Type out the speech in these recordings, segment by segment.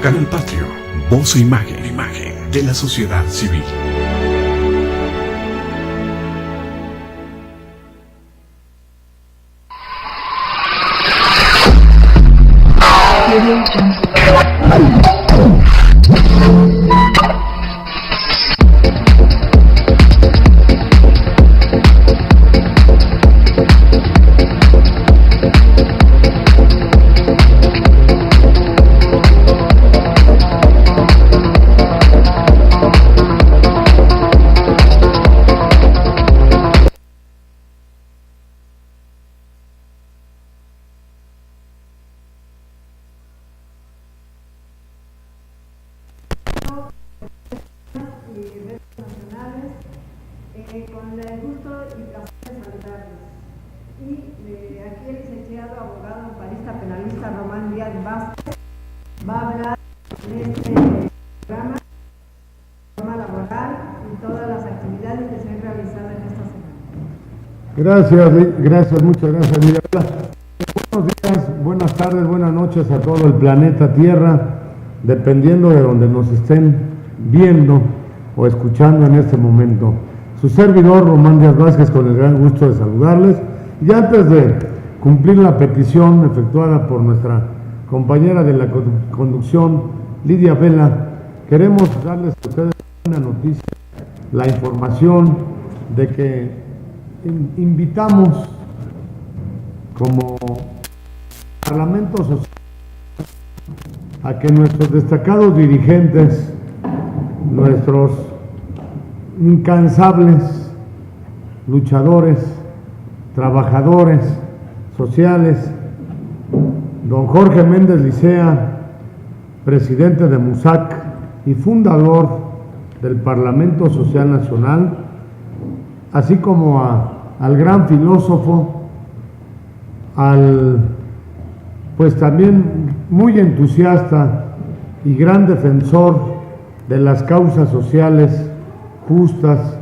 Canal Patrio, voz e imagen de la sociedad civil. Con el gusto y placer de saludarlos. Y aquí el licenciado abogado amparista penalista Román Díaz Vázquez va a hablar de este programa, laboral y todas las actividades que se han realizado en esta semana. Gracias, muchas gracias, Mirabela. Buenos días, buenas tardes, buenas noches a todo el planeta Tierra, dependiendo de donde nos estén viendo o escuchando en este momento. Su servidor, Román Díaz Vázquez, con el gran gusto de saludarles. Y antes de cumplir la petición efectuada por nuestra compañera de la conducción, Lidia Vela, queremos darles a ustedes una noticia, la información de que invitamos como Parlamento Social a que nuestros destacados dirigentes, nuestros incansables luchadores, trabajadores sociales, don Jorge Méndez Licea, presidente de MUSAC y fundador del Parlamento Social Nacional, así como al gran filósofo, pues también muy entusiasta y gran defensor de las causas sociales justas,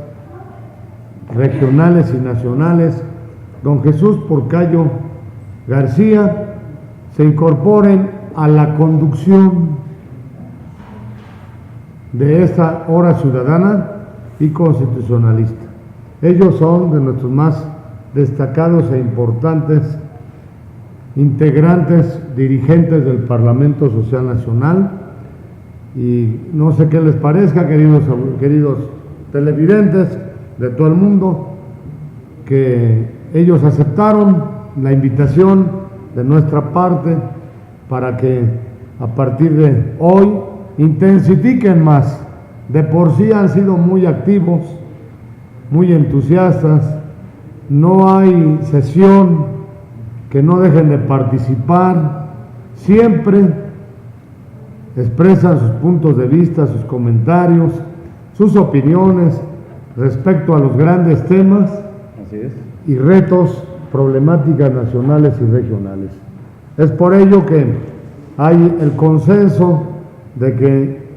regionales y nacionales, don Jesús Porcayo García, se incorporen a la conducción de esta hora ciudadana y constitucionalista. Ellos son de nuestros más destacados e importantes integrantes, dirigentes del Parlamento Social Nacional, y no sé qué les parezca, queridos televidentes de todo el mundo, que ellos aceptaron la invitación de nuestra parte para que a partir de hoy intensifiquen más. De por sí han sido muy activos, muy entusiastas, no hay sesión que no dejen de participar, siempre expresan sus puntos de vista, sus comentarios, sus opiniones respecto a los grandes temas y retos, problemáticas nacionales y regionales. Es por ello que hay el consenso de que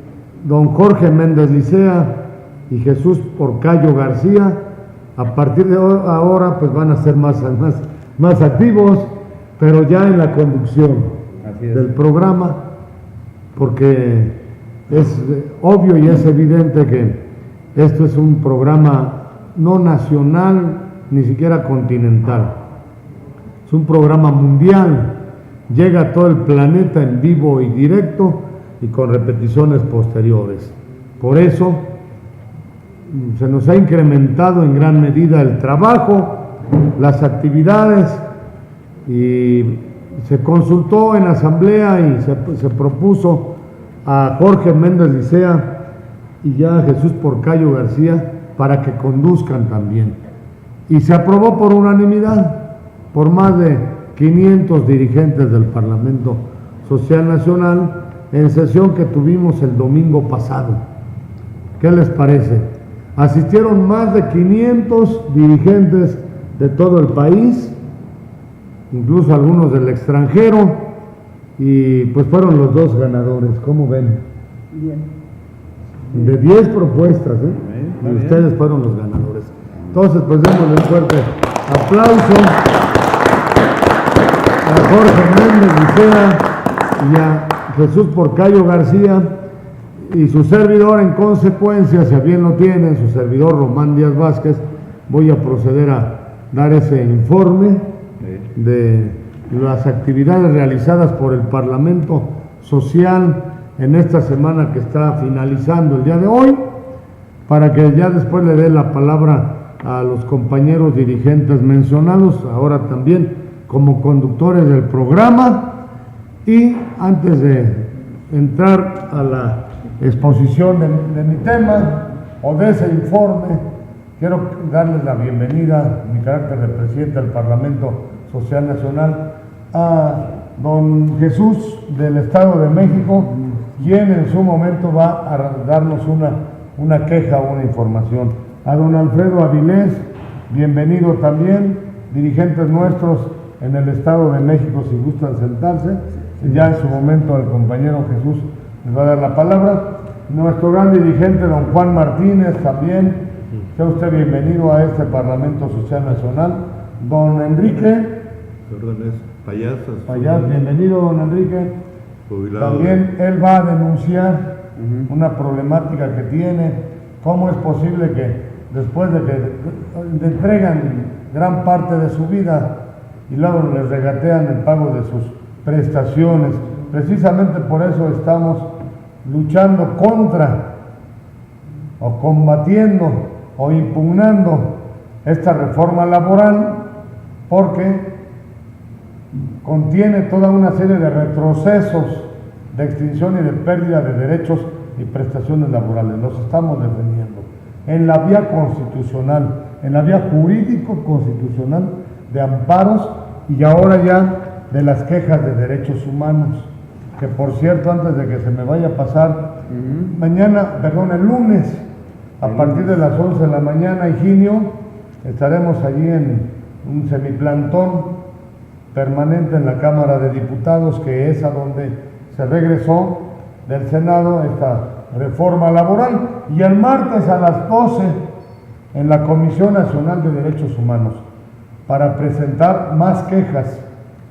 don Jorge Méndez Licea y Jesús Porcayo García, a partir de ahora, pues van a ser más activos, pero ya en la conducción del programa, porque es obvio y es evidente que esto es un programa no nacional, ni siquiera continental. Es un programa mundial, llega a todo el planeta en vivo y directo y con repeticiones posteriores. Por eso se nos ha incrementado en gran medida el trabajo, las actividades, y se consultó en asamblea y se propuso a Jorge Méndez Licea y ya a Jesús Porcayo García para que conduzcan también. Y se aprobó por unanimidad, por más de 500 dirigentes del Parlamento Social Nacional, en sesión que tuvimos el domingo pasado. ¿Qué les parece? Asistieron más de 500 dirigentes de todo el país, incluso algunos del extranjero, y pues fueron los dos ganadores. ¿Cómo ven? Bien. De 10 propuestas, y ustedes fueron los ganadores. Entonces, pues démosle un fuerte aplauso a Jorge Méndez Licea y a Jesús Porcayo García y su servidor, en consecuencia, si a bien lo tienen, su servidor Román Díaz Vázquez, voy a proceder a dar ese informe de las actividades realizadas por el Parlamento Social en esta semana que está finalizando el día de hoy, para que ya después le dé la palabra a los compañeros dirigentes mencionados, ahora también como conductores del programa. Y antes de entrar a la exposición de mi tema o de ese informe, quiero darles la bienvenida en mi carácter de presidente del Parlamento Social Nacional a don Jesús del Estado de México, quien en su momento va a darnos una queja o una información. A don Alfredo Avilés, bienvenido también, dirigentes nuestros en el Estado de México, si gustan sentarse. Ya en su momento el compañero Jesús les va a dar la palabra. Nuestro gran dirigente, don Juan Martínez, también, sea usted bienvenido a este Parlamento Social Nacional. Don Enrique Payas, bienvenido, don Enrique. Jubilado. También él va a denunciar una problemática que tiene. ¿Cómo es posible que después de que le entregan gran parte de su vida y luego les regatean el pago de sus prestaciones? Precisamente por eso estamos luchando contra o combatiendo o impugnando esta reforma laboral, porque contiene toda una serie de retrocesos, de extinción y de pérdida de derechos y prestaciones laborales. Los estamos defendiendo en la vía constitucional, en la vía jurídico-constitucional de amparos y ahora ya de las quejas de derechos humanos, que por cierto, antes de que se me vaya a pasar, el lunes, a partir de las 11 de la mañana, Higinio, estaremos allí en un semiplantón permanente en la Cámara de Diputados, que es a donde se regresó del Senado esta reforma laboral, y el martes a las 12 en la Comisión Nacional de Derechos Humanos, para presentar más quejas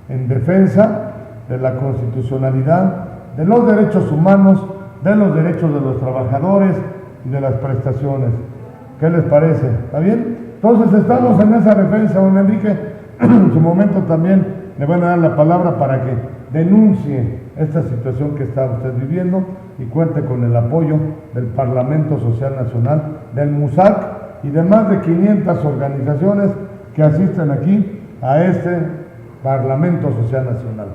en defensa de la constitucionalidad, de los derechos humanos, de los derechos de los trabajadores y de las prestaciones. ¿Qué les parece? ¿Está bien? Entonces estamos en esa defensa, don Enrique. En su momento también le van a dar la palabra para que denuncie esta situación que está usted viviendo y cuente con el apoyo del Parlamento Social Nacional, del MUSAC y de más de 500 organizaciones que asisten aquí a este Parlamento Social Nacional.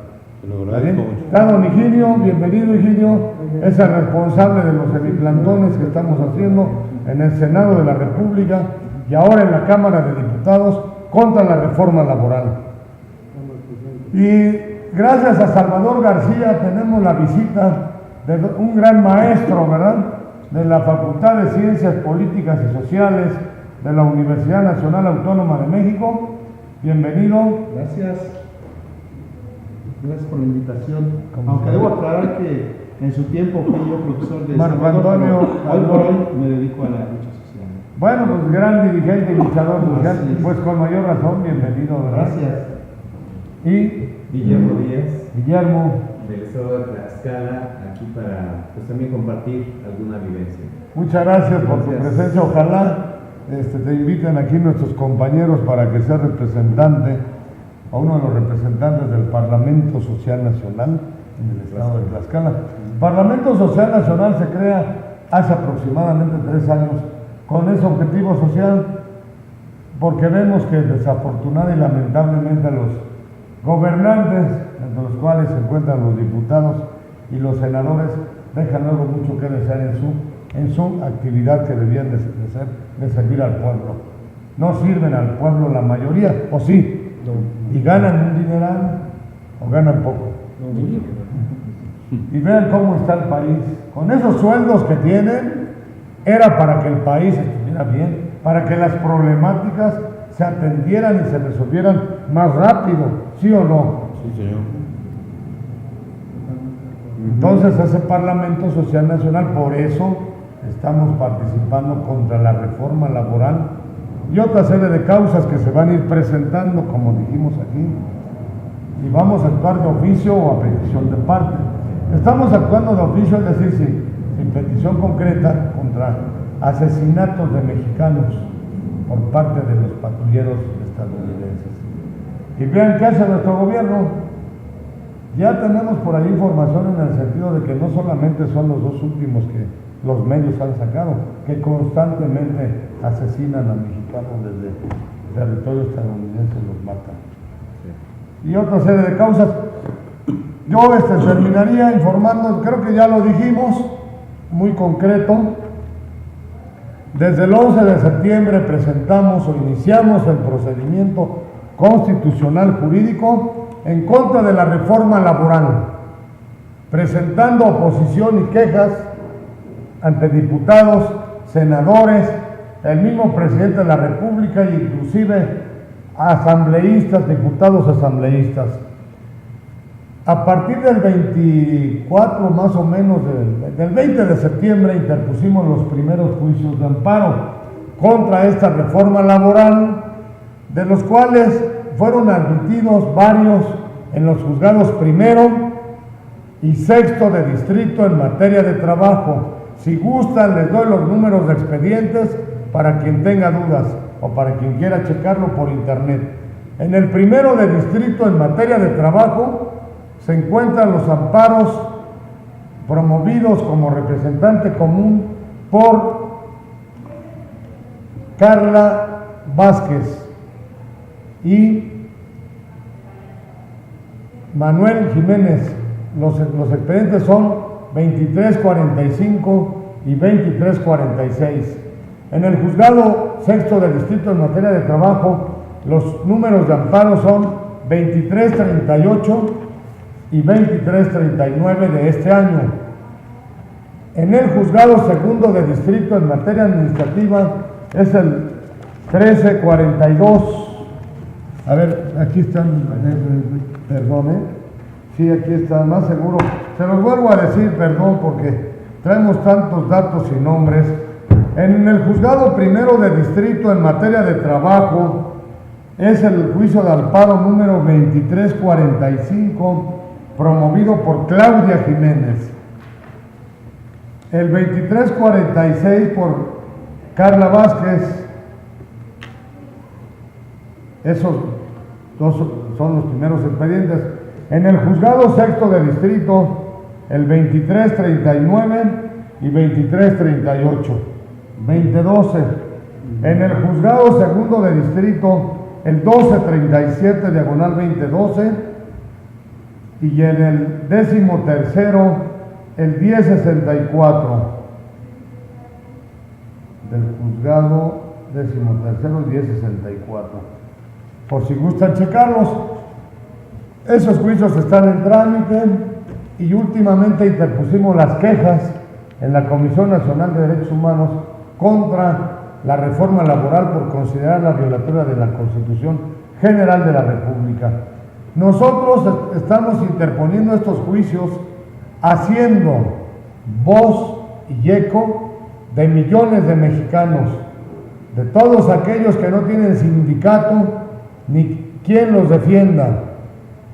¿Está bien? Está don Higinio, bienvenido Higinio, es el responsable de los semiplantones que estamos haciendo en el Senado de la República y ahora en la Cámara de Diputados contra la reforma laboral. Y gracias a Salvador García tenemos la visita de un gran maestro, ¿verdad?, de la Facultad de Ciencias Políticas y Sociales de la Universidad Nacional Autónoma de México. Bienvenido. Gracias. Gracias por la invitación. Aunque debo aclarar que en su tiempo fui yo profesor de Marco Antonio, hoy por hoy me dedico a la lucha social. Bueno, pues gran dirigente y luchador social, pues con mayor razón, bienvenido, ¿verdad? Gracias. Y Guillermo Díaz, Guillermo, del estado de Tlaxcala, aquí para pues también compartir alguna vivencia. muchas gracias por tu presencia. Ojalá te inviten aquí nuestros compañeros para que seas representante o uno de los representantes del Parlamento Social Nacional en el estado de Tlaxcala. El Parlamento Social Nacional se crea hace aproximadamente 3 años con ese objetivo social, porque vemos que desafortunada y lamentablemente los gobernantes, entre los cuales se encuentran los diputados y los senadores, dejan luego mucho que desear en su actividad que debían de servir al pueblo. No sirven al pueblo la mayoría, o sí, y ganan un dineral o ganan poco. Y vean cómo está el país. Con esos sueldos que tienen, era para que el país estuviera bien, para que las problemáticas se atendieran y se resolvieran más rápido, ¿sí o no? Sí, señor. Entonces ese Parlamento Social Nacional, por eso estamos participando contra la reforma laboral y otra serie de causas que se van a ir presentando, como dijimos aquí, y vamos a actuar de oficio o a petición de parte. Estamos actuando de oficio, es decir, sin petición concreta, contra asesinatos de mexicanos por parte de los patrulleros estadounidenses. Y vean qué hace nuestro gobierno. Ya tenemos por ahí información en el sentido de que no solamente son los dos últimos que los medios han sacado, que constantemente asesinan a mexicanos desde el territorio estadounidense, los matan. Sí. Y otra serie de causas. Yo terminaría informando, creo que ya lo dijimos, muy concreto. Desde el 11 de septiembre presentamos o iniciamos el procedimiento constitucional jurídico en contra de la reforma laboral, presentando oposición y quejas ante diputados, senadores, el mismo presidente de la República e inclusive asambleístas, diputados asambleístas. A partir del 24 más o menos, del 20 de septiembre interpusimos los primeros juicios de amparo contra esta reforma laboral, de los cuales fueron admitidos varios en los juzgados primero y sexto de distrito en materia de trabajo. Si gustan, les doy los números de expedientes para quien tenga dudas o para quien quiera checarlo por internet. En el primero de distrito en materia de trabajo se encuentran los amparos promovidos como representante común por Carla Vázquez y Manuel Jiménez. Los expedientes son 2345 y 2346. En el juzgado sexto de distrito en materia de trabajo, los números de amparo son 2338 y 2339 de este año. En el juzgado segundo de distrito en materia administrativa es el 1342. A ver, aquí están, perdón, sí, aquí está, más seguro. Se los vuelvo a decir, perdón, porque traemos tantos datos y nombres. En el juzgado primero de distrito en materia de trabajo es el juicio de amparo número 2345, promovido por Claudia Jiménez. El 2346 por Carla Vázquez. Esos dos son los primeros expedientes. En el juzgado sexto de distrito, el 2339 y 2338, 2012. En el juzgado segundo de distrito, el 1237 diagonal 2012, y en el 13º, el 1064 del juzgado 13º, 1064. Por si gustan checarlos. Esos juicios están en trámite y últimamente interpusimos las quejas en la Comisión Nacional de Derechos Humanos contra la reforma laboral por considerarla violatoria de la Constitución General de la República. Nosotros estamos interponiendo estos juicios haciendo voz y eco de millones de mexicanos, de todos aquellos que no tienen sindicato, ni quien los defienda,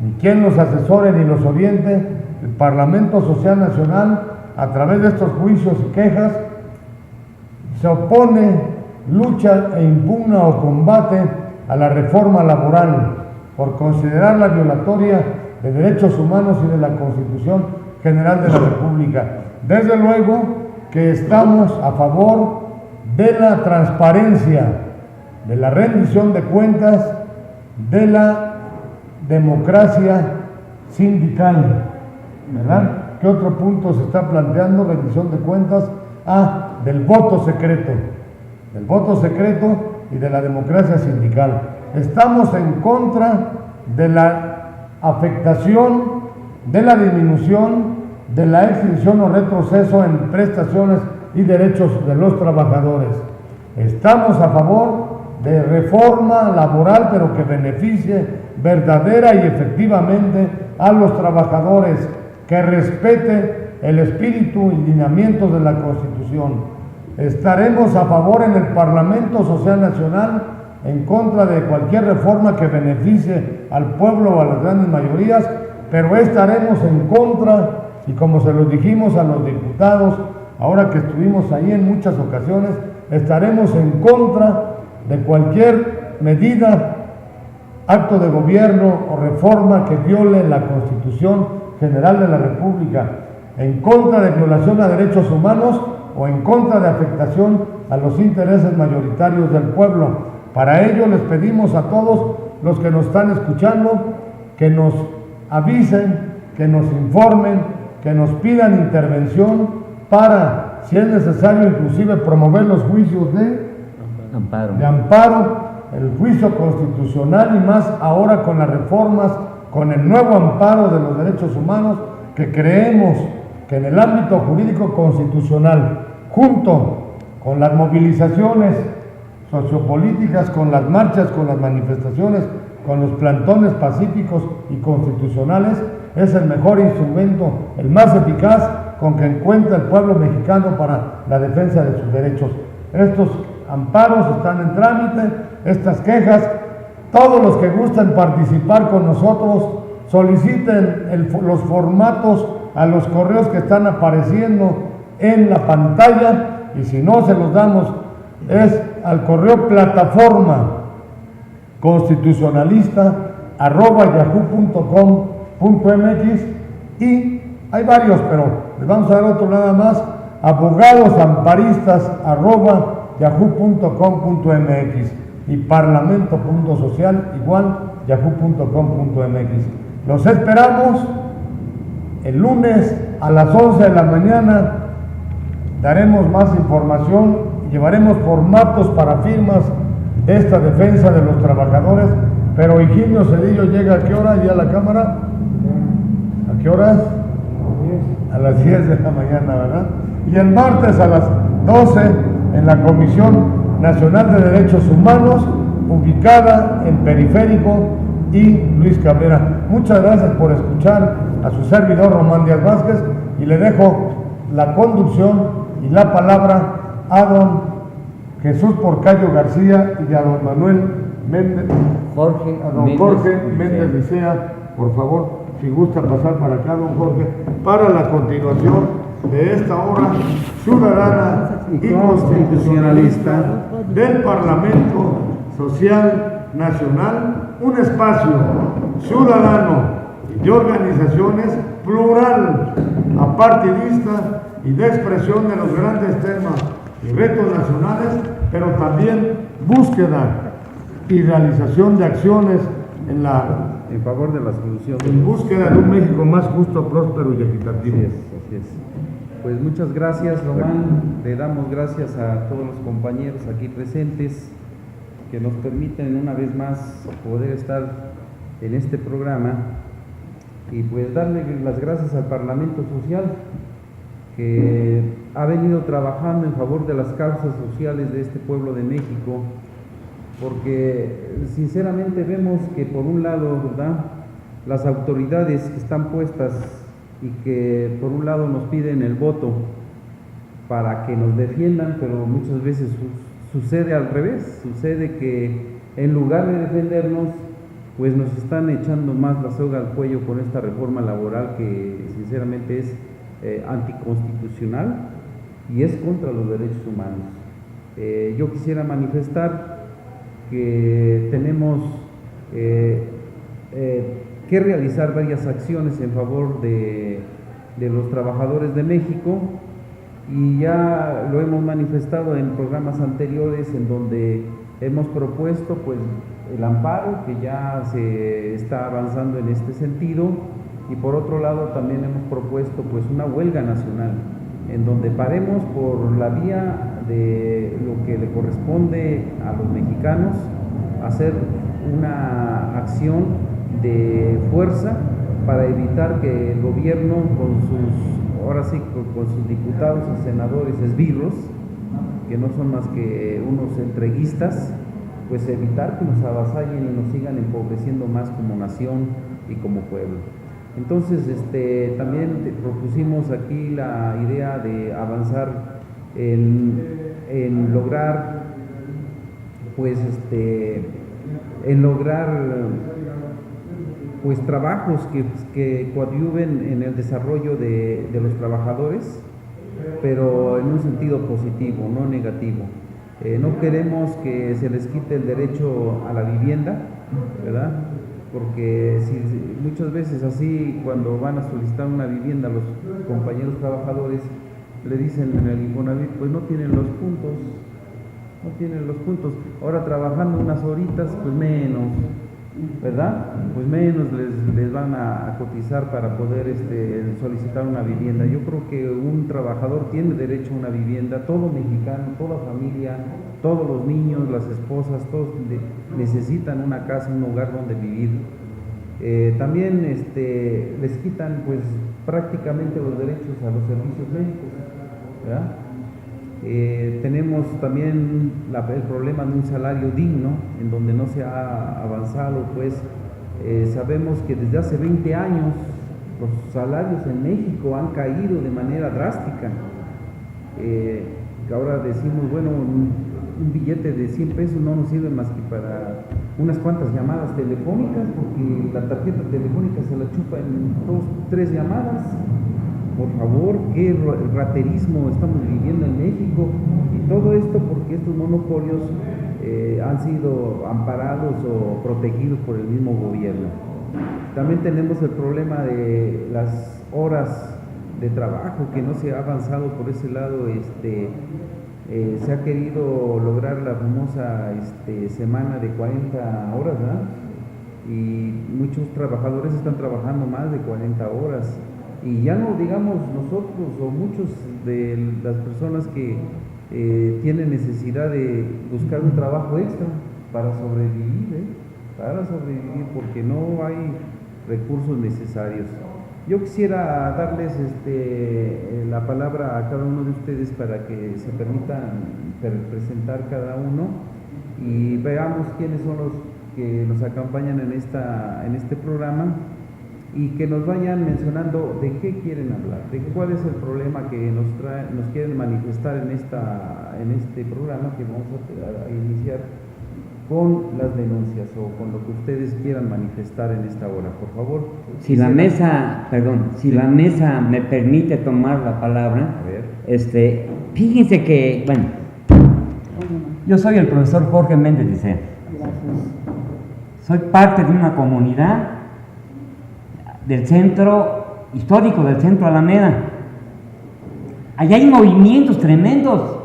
ni quien los asesore ni los oriente. El Parlamento Social Nacional, a través de estos juicios y quejas, se opone, lucha e impugna o combate a la reforma laboral por considerarla violatoria de derechos humanos y de la Constitución General de la República. Desde luego que estamos a favor de la transparencia, de la rendición de cuentas, de la democracia sindical, ¿verdad? ¿Qué otro punto se está planteando? Rendición de cuentas. Del voto secreto y de la democracia sindical. Estamos en contra de la afectación, de la disminución, de la extinción o retroceso en prestaciones y derechos de los trabajadores. Estamos a favor de reforma laboral, pero que beneficie verdadera y efectivamente a los trabajadores, que respete el espíritu y lineamientos de la Constitución. Estaremos a favor en el Parlamento Social Nacional en contra de cualquier reforma que beneficie al pueblo o a las grandes mayorías, pero estaremos en contra y como se los dijimos a los diputados, ahora que estuvimos ahí en muchas ocasiones, estaremos en contra de cualquier medida, acto de gobierno o reforma que viole la Constitución General de la República, en contra de violación a derechos humanos o en contra de afectación a los intereses mayoritarios del pueblo. Para ello les pedimos a todos los que nos están escuchando que nos avisen, que nos informen, que nos pidan intervención para, si es necesario, inclusive promover los juicios de amparo, el juicio constitucional, y más ahora con las reformas, con el nuevo amparo de los derechos humanos, que creemos que en el ámbito jurídico constitucional, junto con las movilizaciones sociopolíticas, con las marchas, con las manifestaciones, con los plantones pacíficos y constitucionales, es el mejor instrumento, el más eficaz con que encuentra el pueblo mexicano para la defensa de sus derechos. Estos amparos están en trámite, estas quejas. Todos los que gusten participar con nosotros, soliciten los formatos a los correos que están apareciendo en la pantalla, y si no se los damos, es al correo plataforma constitucionalista@yahoo.com.mx, y hay varios, pero les vamos a dar otro nada más, abogadosamparistas@yahoo.com.mx, y parlamento.social igual yahoo.com.mx. Los esperamos el lunes a las 11 de la mañana. Daremos más información, llevaremos formatos para firmas de esta defensa de los trabajadores. Pero Higinio Cedillo llega, ¿a qué hora ya a la Cámara? ¿A qué horas? A las 10 de la mañana, ¿verdad? Y el martes a las 12 en la Comisión Nacional de Derechos Humanos, ubicada en Periférico y Luis Cabrera. Muchas gracias por escuchar a su servidor Román Díaz Vázquez, y le dejo la conducción y la palabra a don Jesús Porcayo García y a don Manuel Méndez, a don Jorge Méndez Licea. Por favor, si gusta pasar para acá, don Jorge, para la continuación de esta hora ciudadana y constitucionalista del Parlamento Social Nacional, un espacio ciudadano y de organizaciones plural, apartidista y de expresión de los grandes temas y retos nacionales, pero también búsqueda y realización de acciones en favor de la solución. En búsqueda de un México más justo, próspero y equitativo. Así es. Pues muchas gracias, Román. Le damos gracias a todos los compañeros aquí presentes que nos permiten una vez más poder estar en este programa, y pues darle las gracias al Parlamento Social, que ha venido trabajando en favor de las causas sociales de este pueblo de México, porque sinceramente vemos que por un lado, ¿verdad?, las autoridades que están puestas y que por un lado nos piden el voto para que nos defiendan, pero muchas veces sucede al revés, sucede que en lugar de defendernos, pues nos están echando más la soga al cuello con esta reforma laboral que sinceramente es anticonstitucional y es contra los derechos humanos. Yo quisiera manifestar que tenemos que realizar varias acciones en favor de los trabajadores de México, y ya lo hemos manifestado en programas anteriores, en donde hemos propuesto pues el amparo, que ya se está avanzando en este sentido, y por otro lado también hemos propuesto pues una huelga nacional, en donde paremos por la vía de lo que le corresponde a los mexicanos, hacer una acción de fuerza para evitar que el gobierno con sus diputados y senadores esbirros, que no son más que unos entreguistas, pues evitar que nos avasallen y nos sigan empobreciendo más como nación y como pueblo. Entonces, también propusimos aquí la idea de avanzar en lograr, pues, pues trabajos que coadyuven en el desarrollo de los trabajadores, pero en un sentido positivo, no negativo. No queremos que se les quite el derecho a la vivienda, ¿verdad? Porque muchas veces así, cuando van a solicitar una vivienda, los compañeros trabajadores le dicen en el Infonavit, pues no tienen los puntos, ahora trabajando unas horitas, pues menos, ¿verdad? Pues menos les van a cotizar para poder solicitar una vivienda. Yo creo que un trabajador tiene derecho a una vivienda, todo mexicano, toda familia, todos los niños, las esposas, todos necesitan una casa, un lugar donde vivir. También les quitan pues prácticamente los derechos a los servicios médicos, ¿verdad? Tenemos también el problema de un salario digno, en donde no se ha avanzado, pues sabemos que desde hace 20 años los salarios en México han caído de manera drástica. Que ahora decimos, bueno, un billete de 100 pesos no nos sirve más que para unas cuantas llamadas telefónicas, porque la tarjeta telefónica se la chupa en 2, 3 llamadas. Por favor, qué raterismo estamos viviendo en México, y todo esto porque estos monopolios han sido amparados o protegidos por el mismo gobierno. También tenemos el problema de las horas de trabajo, que no se ha avanzado por ese lado. Se ha querido lograr la famosa semana de 40 horas, ¿verdad? Y muchos trabajadores están trabajando más de 40 horas. Y ya no digamos nosotros o muchos de las personas que tienen necesidad de buscar un trabajo extra para sobrevivir, porque no hay recursos necesarios. Yo quisiera darles la palabra a cada uno de ustedes para que se permitan presentar cada uno y veamos quiénes son los que nos acompañan en este programa, y que nos vayan mencionando de qué quieren hablar, de cuál es el problema que nos quieren manifestar en este programa que vamos a iniciar con las denuncias o con lo que ustedes quieran manifestar en esta hora, por favor. Si la mesa me permite tomar la palabra, A ver. Fíjense que, bueno, yo soy el profesor Jorge Méndez Licea. Soy parte de una comunidad del centro histórico, del centro Alameda. Allá hay movimientos tremendos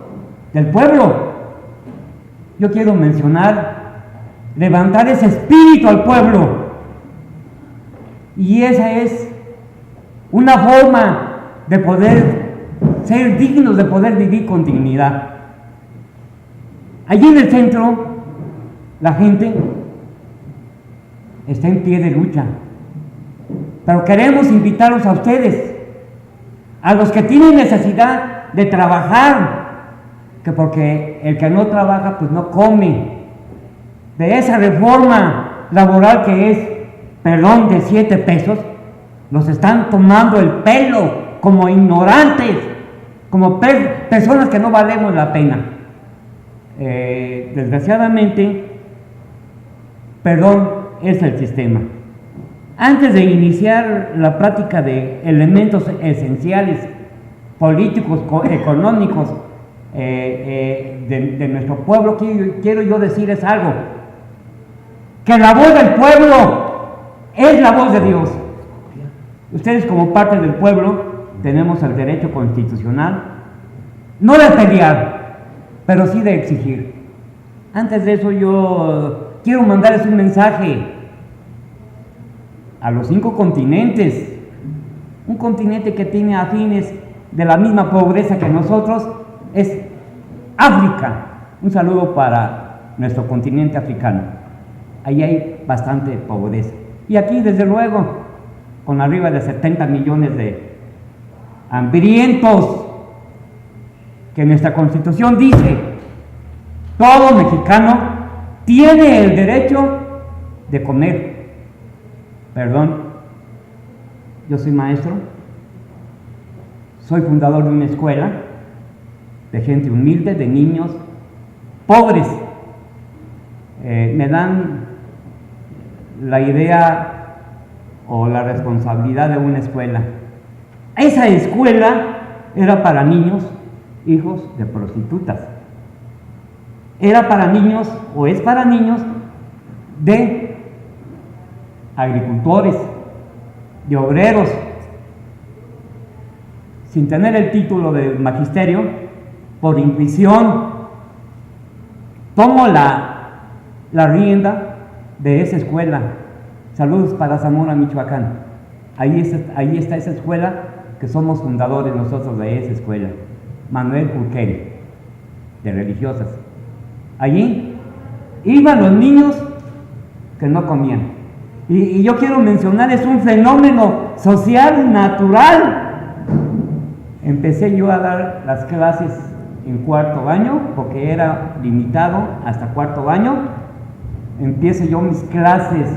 del pueblo. Yo quiero levantar ese espíritu al pueblo, y esa es una forma de poder ser dignos, de poder vivir con dignidad. Allí en el centro la gente está en pie de lucha, pero queremos invitarlos a ustedes, a los que tienen necesidad de trabajar, que porque el que no trabaja pues no come, de esa reforma laboral que es, perdón, de 7 pesos, nos están tomando el pelo como ignorantes, como personas que no valemos la pena. Desgraciadamente, perdón, es el sistema. Antes de iniciar la práctica de elementos esenciales, políticos, económicos, de nuestro pueblo, quiero yo decirles algo: que la voz del pueblo es la voz de Dios. Ustedes, como parte del pueblo, tenemos el derecho constitucional, no de pelear, pero sí de exigir. Antes de eso, yo quiero mandarles un mensaje a los 5 continentes, un continente que tiene afines de la misma pobreza que nosotros, es África. Un saludo para nuestro continente africano. Ahí hay bastante pobreza. Y aquí, desde luego, con arriba de 70 millones de hambrientos, que nuestra Constitución dice: todo mexicano tiene el derecho de comer. Perdón, yo soy maestro, soy fundador de una escuela de gente humilde, de niños pobres. Me dan la idea o la responsabilidad de una escuela. Esa escuela era para niños, hijos de prostitutas. Era para niños, o es para niños, de agricultores, de obreros, sin tener el título de magisterio, por intuición, tomo la rienda de esa escuela. Saludos para Zamora, Michoacán. Ahí está esa escuela, que somos fundadores nosotros de esa escuela. Manuel Pulqueri, de religiosas. Allí iban los niños que no comían. Y yo quiero mencionar, es un fenómeno social natural. Empecé yo a dar las clases en cuarto año, porque era limitado hasta cuarto año. Empiezo yo mis clases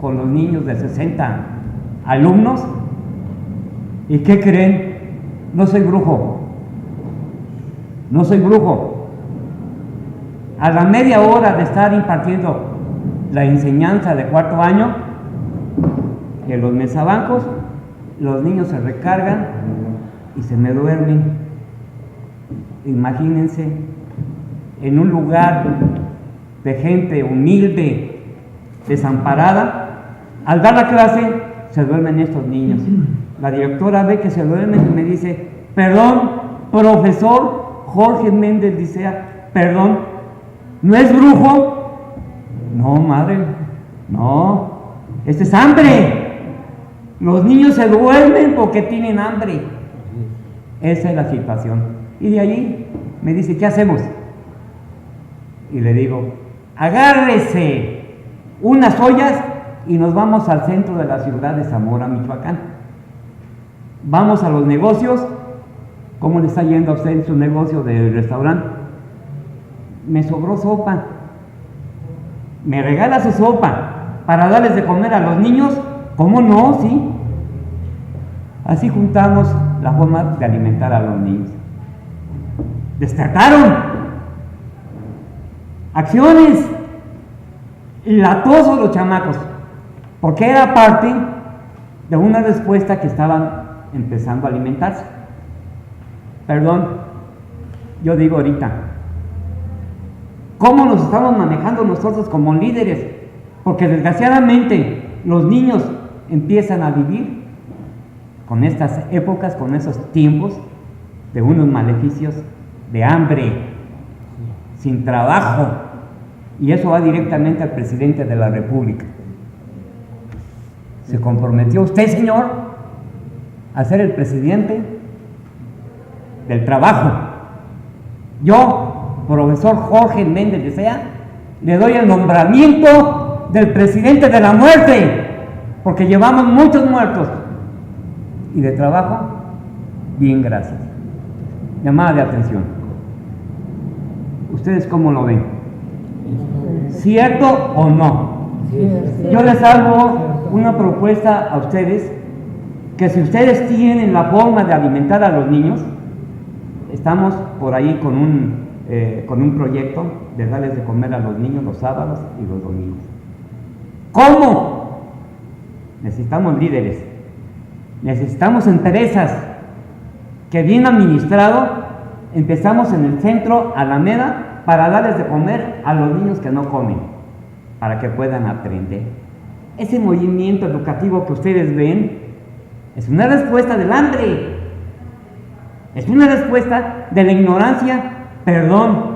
con los niños de 60 alumnos. ¿Y qué creen? No soy brujo. No soy brujo. A la media hora de estar impartiendo la enseñanza de cuarto año, en los mesabancos, los niños se recargan y se me duermen. Imagínense, en un lugar de gente humilde, desamparada, al dar la clase, se duermen estos niños. La directora ve que se duermen y me dice: perdón, profesor Jorge Méndez Licea, perdón, ¿no es brujo? No, madre, no, esto es hambre. Los niños se duermen porque tienen hambre. Esa es la situación. Y de allí me dice: ¿qué hacemos? Y le digo: agárrese unas ollas y nos vamos al centro de la ciudad de Zamora, Michoacán. Vamos a los negocios. ¿Cómo le está yendo a usted en su negocio de restaurante? Me sobró sopa. ¿Me regala su sopa para darles de comer a los niños? ¿Cómo no? Sí. Así juntamos la forma de alimentar a los niños. Despertaron. Acciones. Latosos los chamacos, porque era parte de una respuesta que estaban empezando a alimentarse. Perdón, yo digo ahorita, ¿cómo nos estamos manejando nosotros como líderes? Porque desgraciadamente los niños empiezan a vivir con estas épocas, con esos tiempos de unos maleficios de hambre, sin trabajo, y eso va directamente al presidente de la República. ¿Se comprometió usted, señor, a ser el presidente del trabajo? Yo, profesor Jorge Méndez Licea, le doy el nombramiento del presidente de la muerte, porque llevamos muchos muertos. Y de trabajo, bien, gracias. Llamada de atención. ¿Ustedes cómo lo ven? ¿Cierto o no? Yo les hago una propuesta a ustedes, que si ustedes tienen la forma de alimentar a los niños, estamos por ahí con un proyecto de darles de comer a los niños los sábados y los domingos. ¿Cómo? Necesitamos líderes, necesitamos empresas que, bien administrado, empezamos en el centro Alameda para darles de comer a los niños que no comen, para que puedan aprender. Ese movimiento educativo que ustedes ven es una respuesta del hambre, es una respuesta de la ignorancia. Perdón,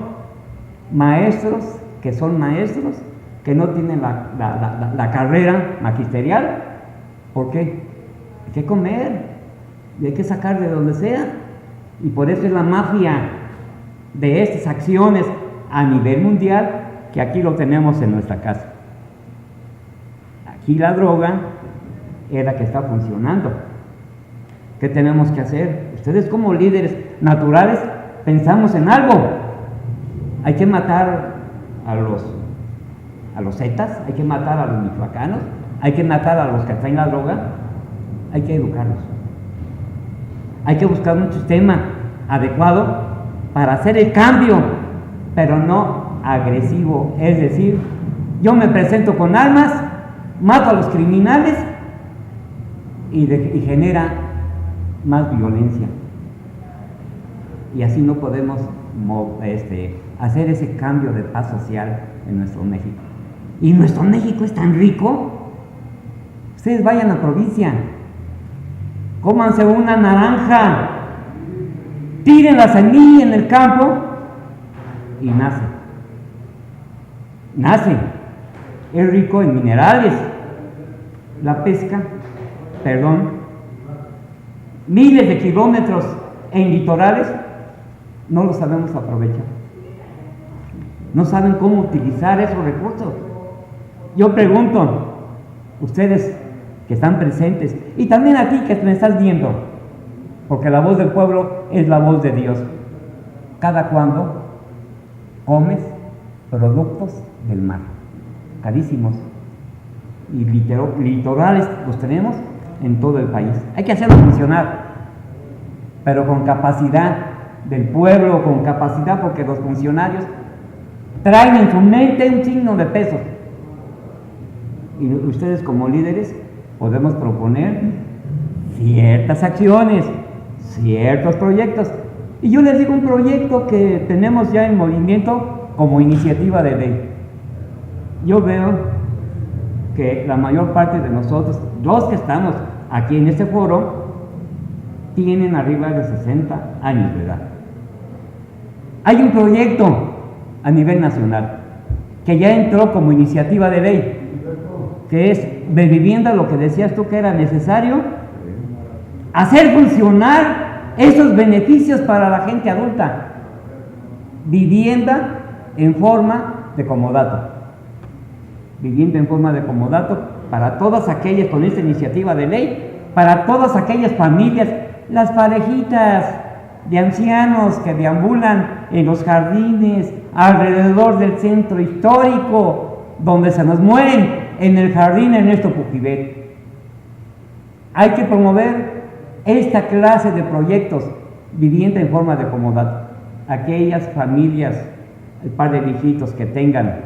maestros que son maestros, que no tienen la carrera magisterial. ¿Por qué? Hay que comer y hay que sacar de donde sea, y por eso es la mafia de estas acciones a nivel mundial, que aquí lo tenemos en nuestra casa. Aquí la droga es la que está funcionando. ¿Qué tenemos que hacer? Ustedes, como líderes naturales, pensamos en algo. Hay que matar a los zetas, hay que matar a los michoacanos, hay que matar a los que traen la droga, hay que educarlos. Hay que buscar un sistema adecuado para hacer el cambio, pero no agresivo. Es decir, yo me presento con armas, mato a los criminales y genera más violencia. Y así no podemos hacer ese cambio de paz social en nuestro México. Y nuestro México es tan rico. Ustedes vayan a la provincia, cómanse una naranja, tiren la semilla en el campo y nace. Nace. Es rico en minerales. La pesca, miles de kilómetros en litorales, no lo sabemos aprovechar. No saben cómo utilizar esos recursos. Yo pregunto, ustedes que están presentes, y también a ti que me estás viendo, porque la voz del pueblo es la voz de Dios. ¿Cada cuándo comes productos del mar? Carísimos. Y litorales los tenemos en todo el país. Hay que hacerlo funcionar, pero con capacidad del pueblo, con capacidad, porque los funcionarios traen en su mente un signo de pesos. Y ustedes como líderes podemos proponer ciertas acciones, ciertos proyectos. Y yo les digo un proyecto que tenemos ya en movimiento como iniciativa de ley. Yo veo que la mayor parte de nosotros, los que estamos aquí en este foro, tienen arriba de 60 años de edad. Hay un proyecto a nivel nacional que ya entró como iniciativa de ley, que es de vivienda, lo que decías tú que era necesario, hacer funcionar esos beneficios para la gente adulta. Vivienda en forma de comodato. Vivienda en forma de comodato para todas aquellas, con esta iniciativa de ley, para todas aquellas familias, las parejitas de ancianos que deambulan en los jardines, alrededor del centro histórico, donde se nos mueren, en el jardín Ernesto Pujibet. Hay que promover esta clase de proyectos, vivienda en forma de comodato. Aquellas familias, el par de viejitos que tengan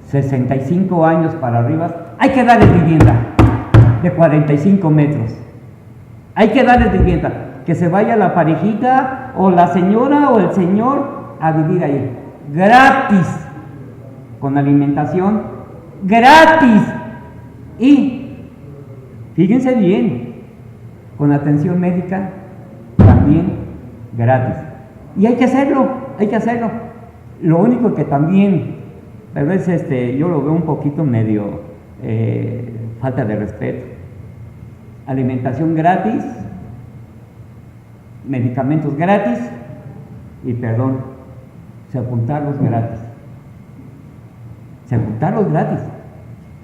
65 años para arriba, hay que darles vivienda de 45 metros. Hay que darles vivienda, que se vaya la parejita o la señora o el señor a vivir ahí, gratis, con alimentación gratis y, fíjense bien, con atención médica también gratis. Y hay que hacerlo, hay que hacerlo. Lo único que también, tal vez yo lo veo un poquito medio falta de respeto. Alimentación gratis, medicamentos gratis y sepultarlos gratis. Sepultarlos gratis.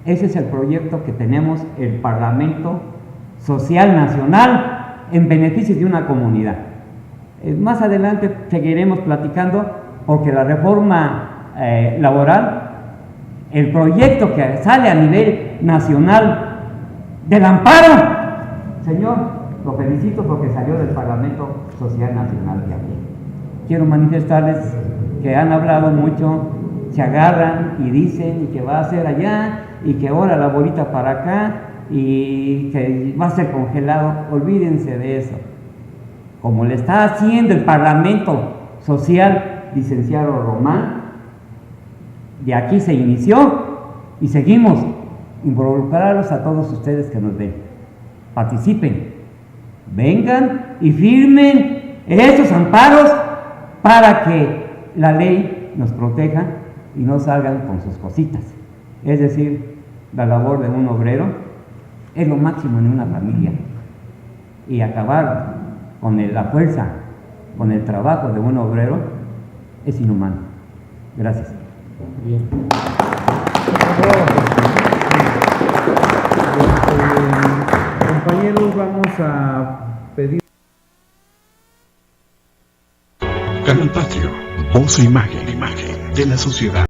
Ese es el proyecto que tenemos el Parlamento Social Nacional en beneficio de una comunidad. Más adelante seguiremos platicando, porque la reforma laboral, el proyecto que sale a nivel nacional del amparo, señor, lo felicito porque salió del Parlamento Social Nacional de aquí. Quiero manifestarles que han hablado mucho, se agarran y dicen y que va a ser allá y que ahora la bolita para acá y que va a ser congelado. Olvídense de eso. Como le está haciendo el Parlamento Social, licenciado Román, de aquí se inició y seguimos. Involucrarlos a todos ustedes que nos ven. Participen, vengan y firmen esos amparos para que la ley nos proteja y no salgan con sus cositas. Es decir, la labor de un obrero es lo máximo en una familia, y acabar con la fuerza, con el trabajo de un obrero es inhumano. Gracias. Bien. Compañeros, vamos a pedir. Canal Patrio, voz e imagen de la sociedad.